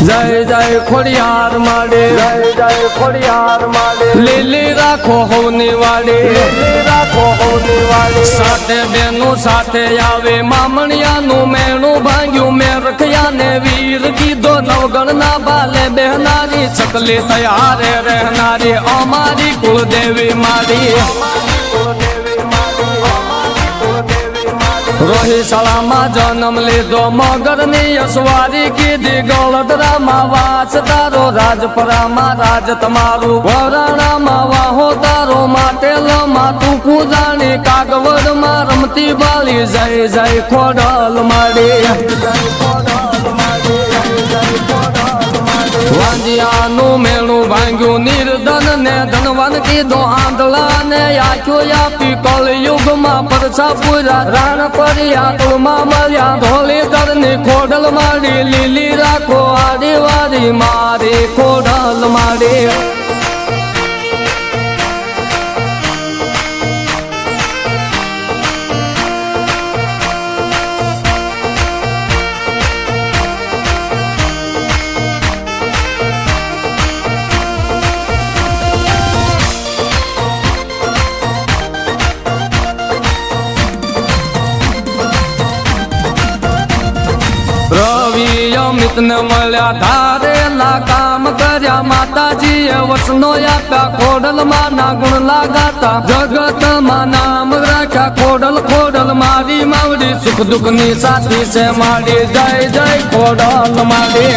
जय जय खोड़ियार माड़े, जय जय खोड़ियार माड़े, लीली राखो होने वाले, लीली राखो होने वाले। साथे बेनू साथे आवे मामणिया नु मेणु भांग्यू में रखिया ने वीर की दो नवगण ना बाले बहनारी चकली तैयार रहनारी अमारी कुलदेवी मारी। रोही शाला जन्म लीधो मगर नी यसवारी की दी गौलदरा वास तारो राजपरा राज तमारू वराणा वाहो तारो माटेलो मातू पूजानी कागवड रमती बाली जय जय खोडल माड़ी। वांजियानु मेणु भांग्यू निर्धन ने धनवन की दो आंधला ने आख्यो यापी कल युग में परसा पूरा राण परिया तुलमा मरिया धोली दरनी खोडल माड़ी। लीली राखो आड़ी वारी मारी खोडल माड़ी। रवि अमित ने मल्या धारेला काम कर्या माताजी वचनो आप्या खोडल माना गुण लगाता जगत मा नाम राख्या खोडल खोडल मारी मावड़ी सुख दुख नी साथी से माड़ी। जय जय खोडल माड़ी।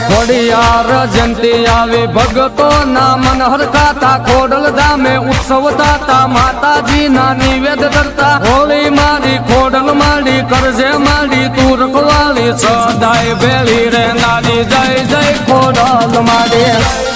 खोड़ियार जयंती आवे भगतो ना मन हरकाता खोडल धामे उत्सव थाता माताजी ना निवेद करता होली मारी खोडल माड़ी करजे माड़ी तू रखवाली सदाय बेली रहनारी। जय जय खोडल माड़ी।